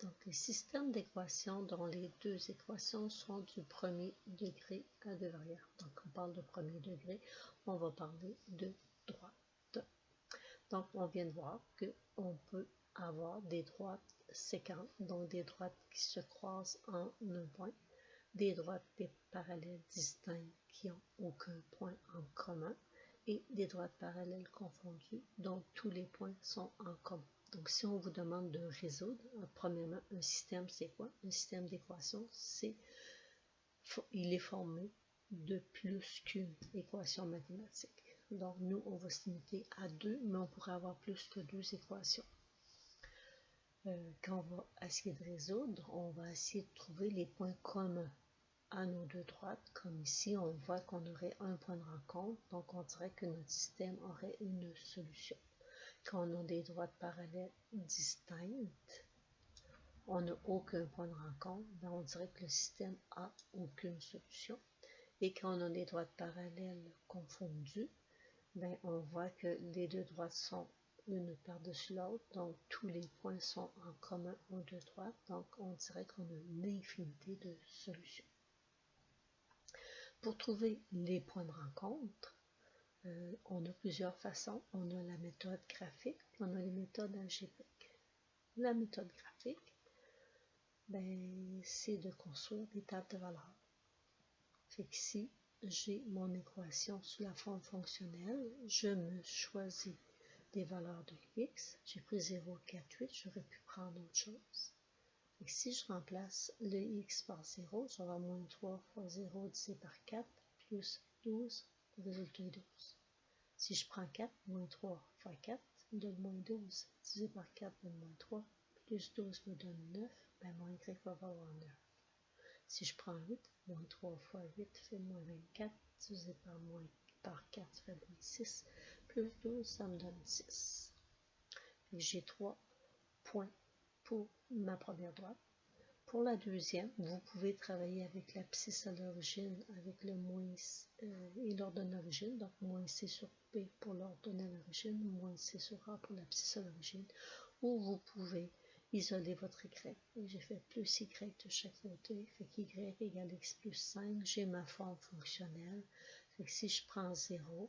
Donc, les systèmes d'équations dont les deux équations sont du premier degré à deux variables. Donc, on parle de premier degré, on va parler de droite. Donc, on vient de voir qu'on peut avoir des droites séquentes, donc des droites qui se croisent en un point, des droites des parallèles distinctes qui n'ont aucun point en commun, et des droites parallèles confondues dont tous les points sont en commun. Donc, si on vous demande de résoudre, premièrement, un système, c'est quoi? Un système d'équations, il est formé de plus qu'une équation mathématique. Donc, nous, on va se limiter à deux, mais on pourrait avoir plus que deux équations. Quand on va essayer de résoudre, on va essayer de trouver les points communs à nos deux droites. Comme ici, on voit qu'on aurait un point de rencontre, donc on dirait que notre système aurait une solution. Quand on a des droites parallèles distinctes, on n'a aucun point de rencontre, ben on dirait que le système n'a aucune solution. Et quand on a des droites parallèles confondues, ben on voit que les deux droites sont une par-dessus l'autre, donc tous les points sont en commun aux deux droites, donc on dirait qu'on a une infinité de solutions. Pour trouver les points de rencontre, on a plusieurs façons. On a la méthode graphique, on a les méthodes algébriques. La méthode graphique, ben, c'est de construire des tables de valeurs. Fait qu'ici, j'ai mon équation sous la forme fonctionnelle. Je me choisis des valeurs de x. J'ai pris 0, 4, 8. J'aurais pu prendre autre chose. Fait que si je remplace le x par 0, je vais avoir moins 3 fois 0 divisé par 4, plus 12, le résultat est 12. Si je prends 4, moins 3 fois 4 me donne moins 12, divisé par 4 donne moins 3, plus 12 me donne 9, ben mon y va avoir 9. Si je prends 8, moins 3 fois 8 fait moins 24, divisé par 4 fait moins 6, plus 12, ça me donne 6. J'ai 3 points pour ma première droite. Pour la deuxième, vous pouvez travailler avec l'abscisse à l'origine, avec le moins et l'ordonnée à l'origine, donc moins C sur P pour l'ordonnée à l'origine, moins C sur A pour l'abscisse à l'origine, ou vous pouvez isoler votre Y. J'ai fait plus Y de chaque côté, fait qu'Y égale X plus 5, j'ai ma forme fonctionnelle, fait que si je prends 0,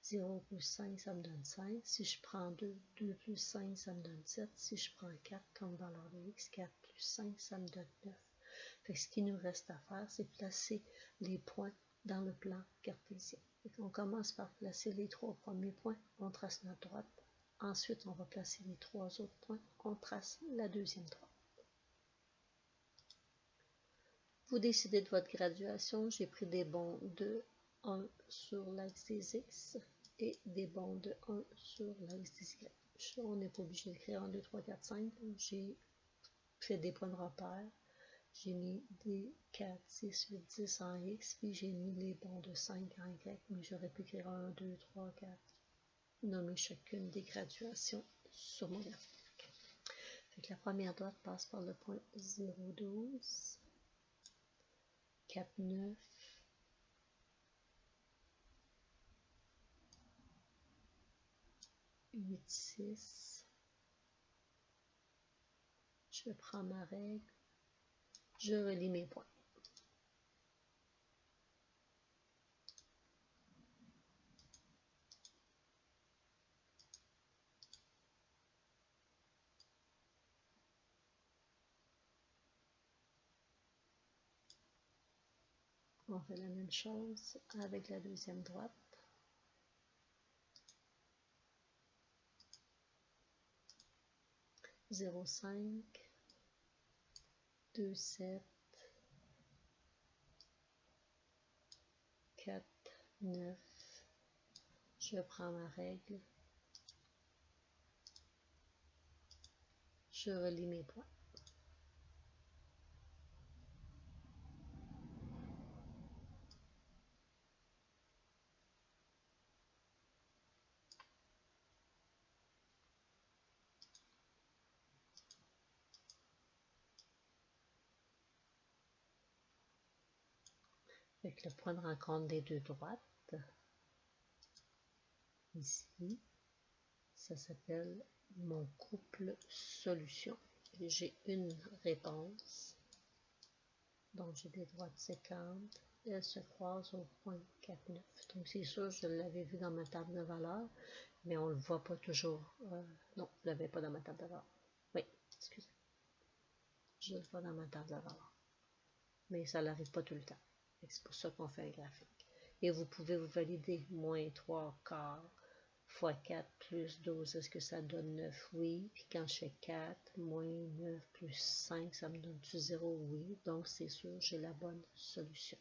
0 plus 5, ça me donne 5. Si je prends 2, 2 plus 5, ça me donne 7. Si je prends 4 comme valeur de x, 4 plus 5, ça me donne 9. Fait que ce qui nous reste à faire, c'est placer les points dans le plan cartésien. On commence par placer les 3 premiers points, on trace notre droite. Ensuite, on va placer les 3 autres points, on trace la deuxième droite. Vous décidez de votre graduation. J'ai pris des bonds de 1 sur l'axe des x et des bonds de 1 sur l'axe des y. On n'est pas obligé d'écrire 1, 2, 3, 4, 5. J'ai fait des points de repère. J'ai mis des 4, 6, 8, 10 en x, puis j'ai mis les bonds de 5 en y, mais j'aurais pu écrire 1, 2, 3, 4. Nommer chacune des graduations sur mon graphique. Fait que la première droite passe par le point 0, 12, 4, 9, 8, 6. Je prends ma règle. Je relis mes points. On fait la même chose avec la deuxième droite. Zéro 5, 2, 7, 4, 9. Je prends ma règle. Je relis mes points. Avec le point de rencontre des deux droites, ici, ça s'appelle mon couple solution. j'ai une réponse. Donc, j'ai des droites séquentes. Elles se croisent au point 4,9. Donc, c'est sûr, je l'avais vu dans ma table de valeur, mais on ne le voit pas toujours. Non, je ne l'avais pas dans ma table de valeur. Oui, excusez. Je le vois dans ma table de valeur. Mais ça n'arrive pas tout le temps. C'est pour ça qu'on fait un graphique. Et vous pouvez vous valider moins 3 quarts fois 4 plus 12. Est-ce que ça donne 9? Oui. Puis quand je fais 4, moins 9 plus 5, ça me donne du 0? Oui. Donc c'est sûr, j'ai la bonne solution.